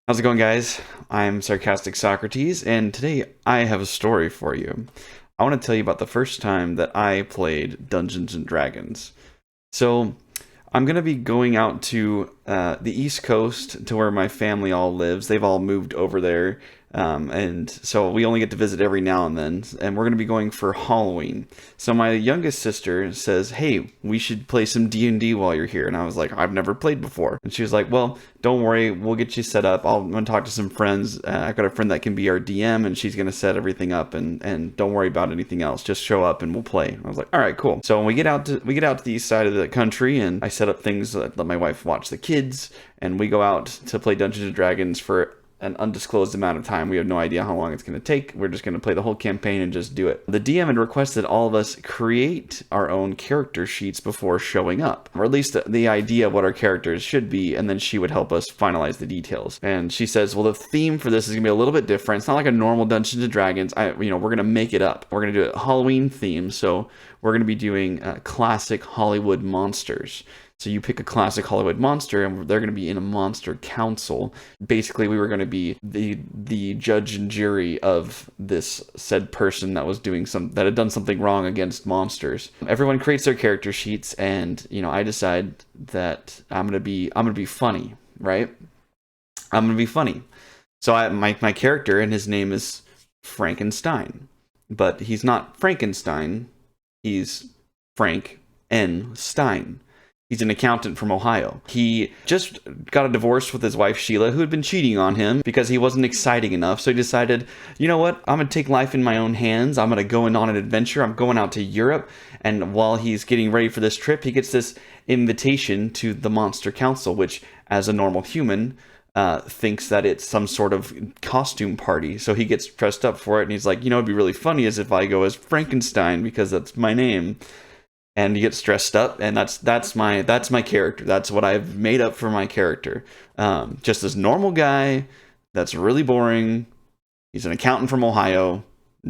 How's it going, guys? I'm sarcastic Socrates, and today I have a story for you. I want to tell you about the first time that I played Dungeons and Dragons. So, I'm going to be going out to the East Coast to where my family all lives. They've all moved over there, and so we only get to visit every now and then. And we're going to be going for Halloween. So my youngest sister says, "Hey, we should play some D&D while you're here." And I was like, "I've never played before." And she was like, "Well, don't worry, we'll get you set up. I'm going to talk to some friends. I got a friend that can be our DM, and she's going to set everything up. And don't worry about anything else. Just show up and we'll play." And I was like, "All right, cool." So when we get out to the east side of the country, and I set up things that let my wife watch the kids, and we go out to play Dungeons and Dragons for an undisclosed amount of time. We have no idea how long it's going to take. We're just going to play the whole campaign and just do it. The DM had requested all of us create our own character sheets before showing up, or at least the idea of what our characters should be, and then she would help us finalize the details. And she says, "Well, the theme for this is going to be a little bit different. It's not like a normal Dungeons and Dragons. We're going to make it up. We're going to do a Halloween theme, so we're going to be doing classic Hollywood monsters." So you pick a classic Hollywood monster, and they're going to be in a monster council. Basically, we were going to be the judge and jury of this said person that had done something wrong against monsters. Everyone creates their character sheets, and I decide that I'm going to be funny, right? I'm going to be funny. So my character, and his name is Frankenstein, but he's not Frankenstein. He's Frank N. Stein. He's an accountant from Ohio. He just got a divorce with his wife, Sheila, who had been cheating on him because he wasn't exciting enough. So he decided, you know what? I'm going to take life in my own hands. I'm going to go on an adventure. I'm going out to Europe. And while he's getting ready for this trip, he gets this invitation to the Monster Council, which, as a normal human, thinks that it's some sort of costume party. So he gets dressed up for it. And he's like, it'd be really funny as if I go as Frankenstein because that's my name. And he gets dressed up, and that's my character. That's what I've made up for my character. Just this normal guy that's really boring. He's an accountant from Ohio.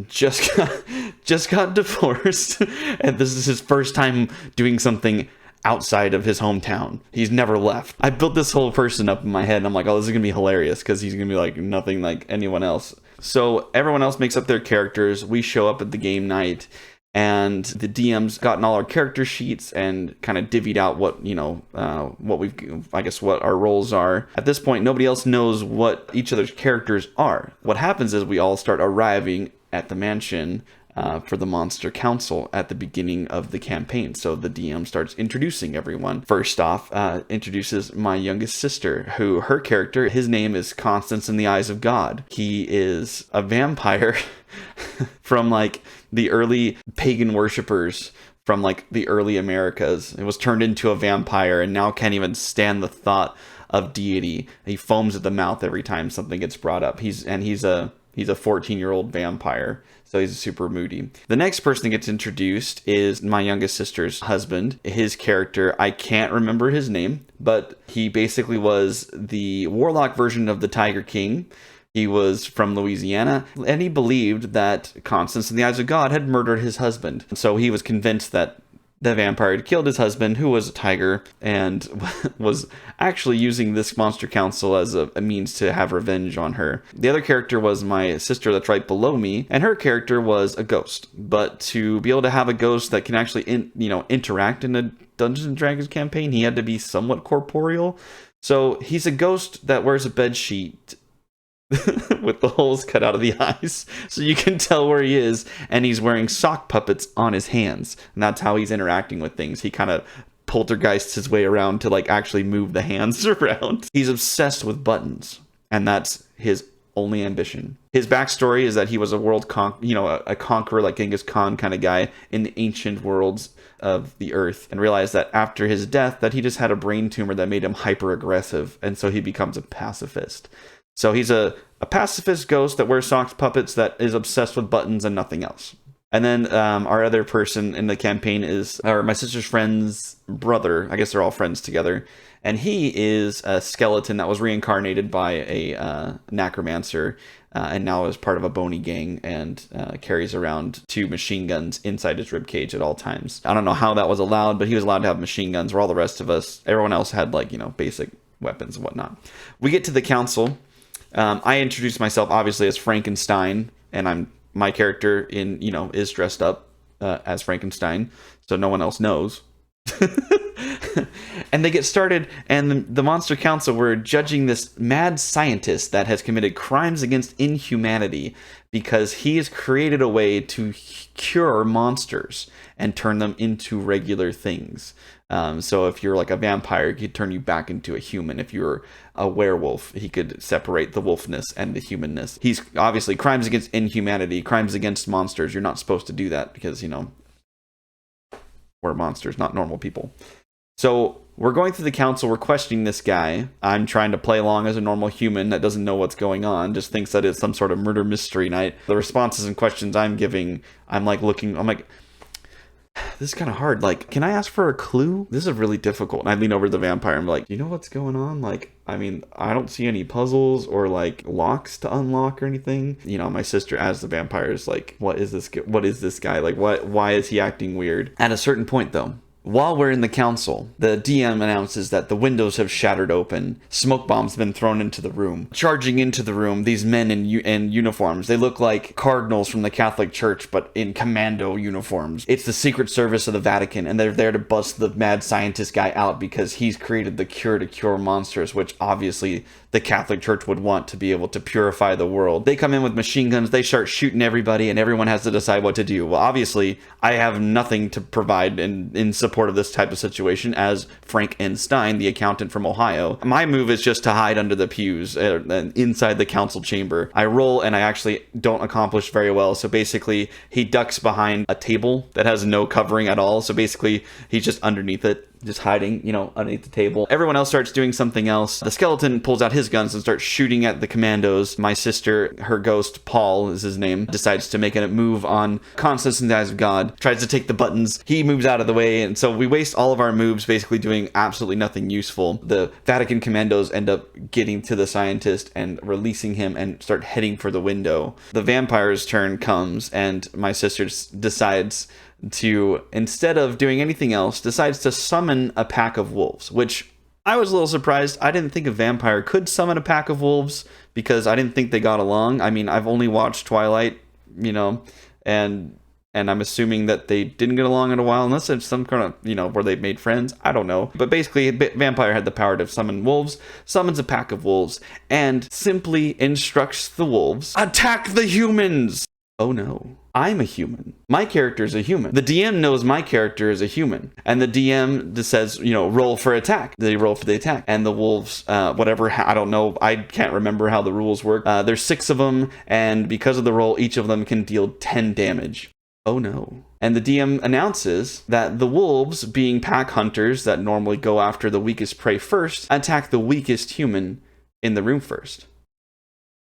Just got divorced, and this is his first time doing something outside of his hometown. He's never left. I built this whole person up in my head, and I'm like, oh, this is gonna be hilarious because he's gonna be like nothing like anyone else. So everyone else makes up their characters. We show up at the game night. And the DM's gotten all our character sheets and kind of divvied out what what our roles are. At this point, nobody else knows what each other's characters are. What happens is we all start arriving at the mansion for the Monster Council at the beginning of the campaign. So the DM starts introducing everyone. First off, introduces my youngest sister, who her character, his name is Constance in the Eyes of God. He is a vampire from the early pagan worshippers from the early Americas. It was turned into a vampire and now can't even stand the thought of deity. He foams at the mouth every time something gets brought up. He's a 14-year-old vampire, so he's super moody. The next person that gets introduced is my youngest sister's husband. His character, I can't remember his name, but he basically was the warlock version of the Tiger King. He was from Louisiana, and he believed that Constance in the Eyes of God had murdered his husband. So he was convinced that the vampire had killed his husband, who was a tiger, and was actually using this Monster Council as a means to have revenge on her. The other character was my sister that's right below me, and her character was a ghost. But to be able to have a ghost that can actually interact in a Dungeons and Dragons campaign, he had to be somewhat corporeal. So he's a ghost that wears a bed sheet with the holes cut out of the eyes so you can tell where he is, and he's wearing sock puppets on his hands, and that's how he's interacting with things. He kind of poltergeists his way around to actually move the hands around. He's obsessed with buttons, and that's his only ambition. His backstory is that he was a a conqueror, like Genghis Khan kind of guy in the ancient worlds of the earth, and realized that after his death that he just had a brain tumor that made him hyper aggressive, and so he becomes a pacifist. So he's a pacifist ghost that wears sock puppets that is obsessed with buttons and nothing else. And then our other person in the campaign is my sister's friend's brother. I guess they're all friends together. And he is a skeleton that was reincarnated by a necromancer and now is part of a bony gang and carries around 2 machine guns inside his ribcage at all times. I don't know how that was allowed, but he was allowed to have machine guns where all the rest of us, everyone else had basic weapons and whatnot. We get to the council. I introduced myself obviously as Frankenstein, and my character is dressed up as Frankenstein, so no one else knows. And they get started, and the Monster Council were judging this mad scientist that has committed crimes against inhumanity because he has created a way to cure monsters and turn them into regular things. So if you're like a vampire, he could turn you back into a human. If you're a werewolf, he could separate the wolfness and the humanness. He's obviously crimes against inhumanity, crimes against monsters. You're not supposed to do that because, we're monsters, not normal people. So we're going through the council, we're questioning this guy. I'm trying to play along as a normal human that doesn't know what's going on, just thinks that it's some sort of murder mystery night. The responses and questions I'm giving, I'm like, this is kind of hard. Like, can I ask for a clue? This is really difficult. And I lean over to the vampire. I'm like, you know what's going on? Like, I don't see any puzzles or like locks to unlock or anything. My sister as the vampire is like, what is this guy? Like, why is he acting weird? At a certain point though, while we're in the council, the DM announces that the windows have shattered open. Smoke bombs have been thrown into the room. Charging into the room, these men in uniforms. They look like cardinals from the Catholic Church, but in commando uniforms. It's the Secret Service of the Vatican, and they're there to bust the mad scientist guy out because he's created the cure to cure monsters, which obviously the Catholic Church would want to be able to purify the world. They come in with machine guns, they start shooting everybody, and everyone has to decide what to do. Well, obviously, I have nothing to provide in support of this type of situation as Frank N. Stein, the accountant from Ohio. My move is just to hide under the pews inside the council chamber. I roll, and I actually don't accomplish very well. So basically, he ducks behind a table that has no covering at all. So basically, he's just underneath it, just hiding, underneath the table. Everyone else starts doing something else. The skeleton pulls out his guns and starts shooting at the commandos. My sister, her ghost, Paul is his name, decides to make a move on Constance in the Eyes of God, tries to take the buttons. He moves out of the way, and so we waste all of our moves basically doing absolutely nothing useful. The Vatican commandos end up getting to the scientist and releasing him and start heading for the window. The vampire's turn comes, and my sister decides to, instead of doing anything else, decides to summon a pack of wolves, which I was a little surprised. I didn't think a vampire could summon a pack of wolves because I didn't think they got along. I've only watched Twilight, and I'm assuming that they didn't get along in a while, unless it's some kind of, where they made friends. I don't know. But basically, vampire had the power to summon wolves, summons a pack of wolves, and simply instructs the wolves, attack the humans! Oh no. I'm a human. My character is a human. The DM knows my character is a human. And the DM just says, roll for attack. They roll for the attack. And the wolves, whatever, I don't know. I can't remember how the rules work. There's 6 of them. And because of the roll, each of them can deal 10 damage. Oh no. And the DM announces that the wolves, being pack hunters that normally go after the weakest prey first, attack the weakest human in the room first.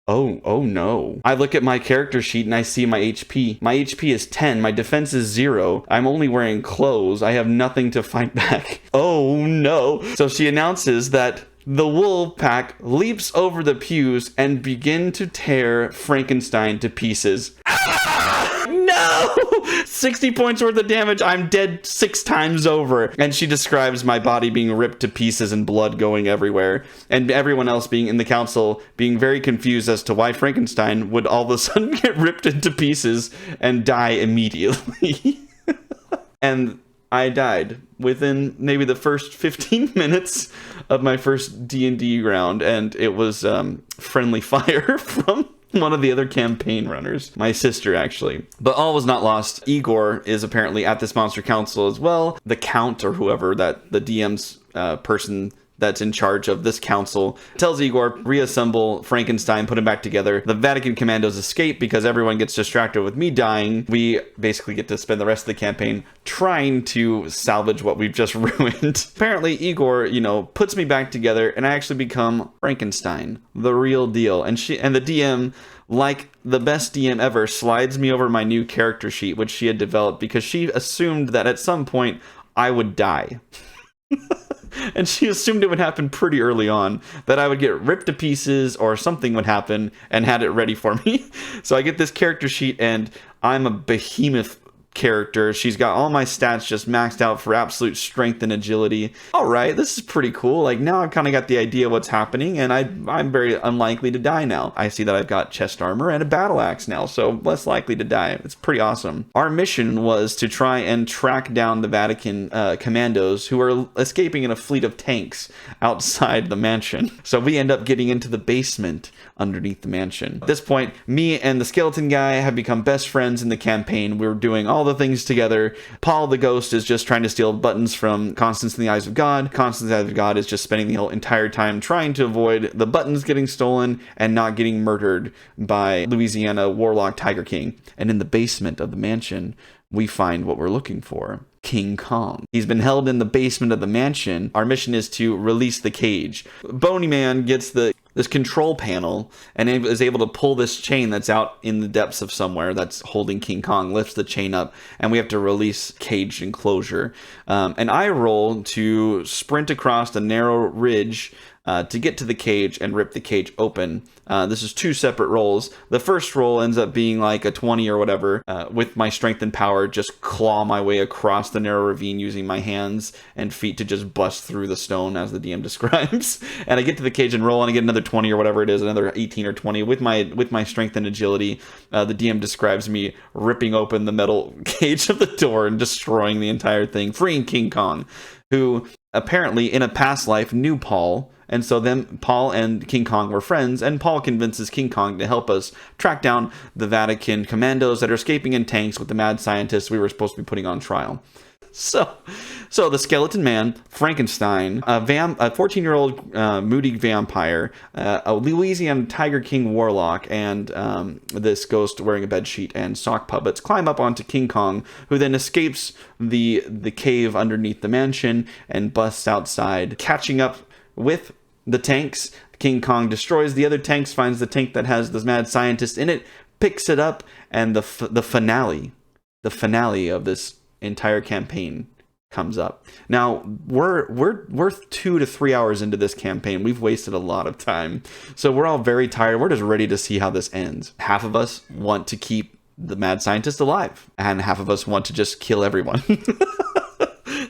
Oh no. I look at my character sheet and I see my HP. My HP is 10. My defense is 0. I'm only wearing clothes. I have nothing to fight back. Oh no. So she announces that the wolf pack leaps over the pews and begin to tear Frankenstein to pieces. No! 60 points worth of damage. I'm dead 6 times over. And she describes my body being ripped to pieces and blood going everywhere. And everyone else being in the council being very confused as to why Frankenstein would all of a sudden get ripped into pieces and die immediately. And I died within maybe the first 15 minutes of my first D&D round. And it was friendly fire from one of the other campaign runners, my sister actually. But all was not lost. Igor is apparently at this monster council as well. The count or whoever, that the DM's person that's in charge of this council tells Igor, reassemble Frankenstein, put him back together. The Vatican commandos escape because everyone gets distracted with me dying. We basically get to spend the rest of the campaign trying to salvage what we've just ruined. Apparently Igor, puts me back together and I actually become Frankenstein, the real deal. And the DM, like the best DM ever, slides me over my new character sheet, which she had developed because she assumed that at some point I would die. And she assumed it would happen pretty early on, that I would get ripped to pieces or something would happen, and had it ready for me. So I get this character sheet and I'm a behemoth character. She's got all my stats just maxed out for absolute strength and agility. All right, this is pretty cool. Like, now I've kind of got the idea what's happening, and I'm very unlikely to die now. I see that I've got chest armor and a battle axe now, so less likely to die. It's pretty awesome. Our mission was to try and track down the Vatican commandos who are escaping in a fleet of tanks outside the mansion. So we end up getting into the basement underneath the mansion. At this point, me and the skeleton guy have become best friends in the campaign. We're doing all the things together. Paul the ghost is just trying to steal buttons from Constance in the Eyes of God. Constance in the Eyes of God is just spending the whole entire time trying to avoid the buttons getting stolen and not getting murdered by Louisiana Warlock Tiger King. And in the basement of the mansion, we find what we're looking for. King Kong. He's been held in the basement of the mansion. Our mission is to release the cage. Bony Man gets this control panel and is able to pull this chain that's out in the depths of somewhere that's holding King Kong, lifts the chain up, and we have to release cage enclosure. And I roll to sprint across a narrow ridge to get to the cage and rip the cage open. This is 2 separate rolls. The first roll ends up being like a 20 or whatever. With my strength and power, just claw my way across the narrow ravine using my hands and feet to just bust through the stone, as the DM describes. And I get to the cage and roll, and I get another 20 or whatever it is, another 18 or 20 with my strength and agility. The DM describes me ripping open the metal cage of the door and destroying the entire thing, freeing King Kong, who apparently in a past life knew Paul. And so then Paul and King Kong were friends, and Paul convinces King Kong to help us track down the Vatican commandos that are escaping in tanks with the mad scientists we were supposed to be putting on trial. So the skeleton man, Frankenstein, a 14-year-old moody vampire, a Louisiana Tiger King warlock, and this ghost wearing a bedsheet and sock puppets climb up onto King Kong, who then escapes the cave underneath the mansion and busts outside, catching up with the tanks. King Kong destroys the other tanks, finds the tank that has the mad scientist in it, picks it up, and the finale of this entire campaign comes up. Now we're 2 to 3 hours into this campaign. We've wasted a lot of time, so we're all very tired. We're just ready to see how this ends. Half of us want to keep the mad scientist alive, and half of us want to just kill everyone.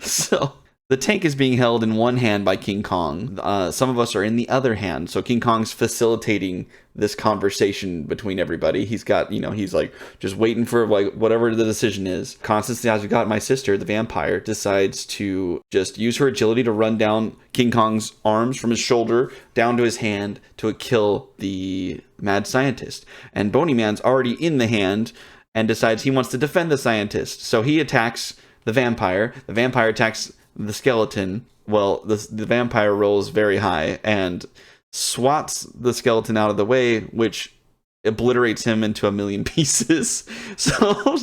So the tank is being held in one hand by King Kong. Some of us are in the other hand. So King Kong's facilitating this conversation between everybody. He's got, he's like just waiting for like whatever the decision is. Constance, as we got my sister, the vampire, decides to just use her agility to run down King Kong's arms from his shoulder down to his hand to kill the mad scientist. And Bony Man's already in the hand and decides he wants to defend the scientist. So he attacks the vampire. The vampire attacks the skeleton. Well, the vampire rolls very high and swats the skeleton out of the way, which obliterates him into a million pieces. So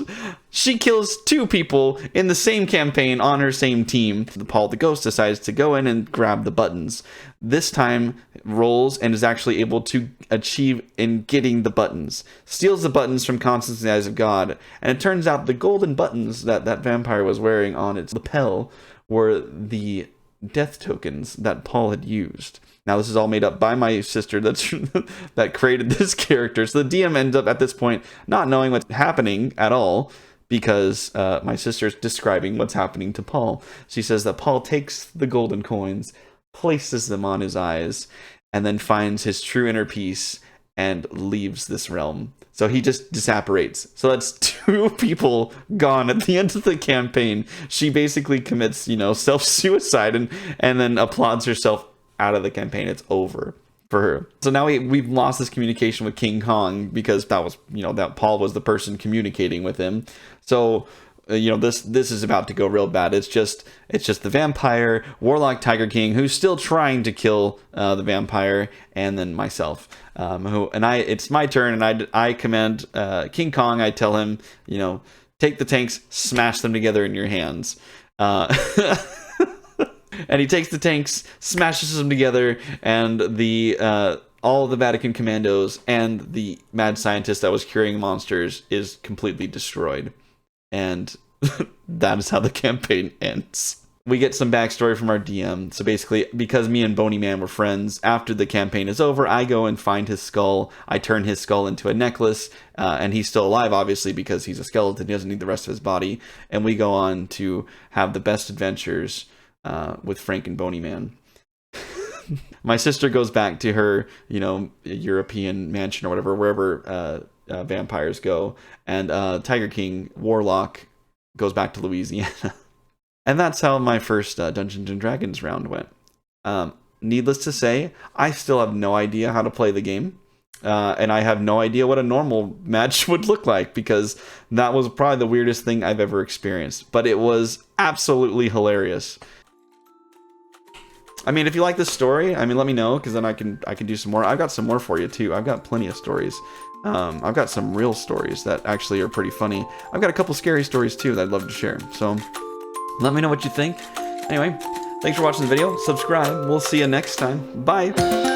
she kills 2 people in the same campaign on her same team. Paul the ghost decides to go in and grab the buttons. This time rolls and is actually able to achieve in getting the buttons. Steals the buttons from Constance in the Eyes of God. And it turns out the golden buttons that vampire was wearing on its lapel were the death tokens that Paul had used. Now, this is all made up by my sister that created this character. So the DM ends up at this point not knowing what's happening at all, because my sister's describing what's happening to Paul. She says that Paul takes the golden coins, places them on his eyes, and then finds his true inner peace and leaves this realm. So he just disapparates. So that's 2 people gone at the end of the campaign. She basically commits, self-suicide and then applauds herself out of the campaign. It's over for her. So now we've lost this communication with King Kong because that was, that Paul was the person communicating with him. So this is about to go real bad. It's just the vampire, Warlock Tiger King, who's still trying to kill the vampire, and then myself. It's my turn, and I command King Kong. I tell him, take the tanks, smash them together in your hands. And he takes the tanks, smashes them together, and all of the Vatican commandos and the mad scientist that was curing monsters is completely destroyed. And that is how the campaign ends. we get some backstory from our DM. So basically, because me and Boney Man were friends, after the campaign is over, I go and find his skull. I turn his skull into a necklace, and he's still alive, obviously, because he's a skeleton. He doesn't need the rest of his body. And we go on to have the best adventures with Frank and Boney Man. My sister goes back to her, European mansion or whatever, wherever vampires go. And Tiger King Warlock goes back to Louisiana. And that's how my first Dungeons and Dragons round went. Needless to say, I still have no idea how to play the game. And I have no idea what a normal match would look like, because that was probably the weirdest thing I've ever experienced. But it was absolutely hilarious. I mean, if you like this story, let me know, because then I can do some more. I've got some more for you too. I've got plenty of stories. I've got some real stories that actually are pretty funny. I've got a couple scary stories too that I'd love to share. So let me know what you think. Anyway, thanks for watching the video. Subscribe. We'll see you next time. Bye.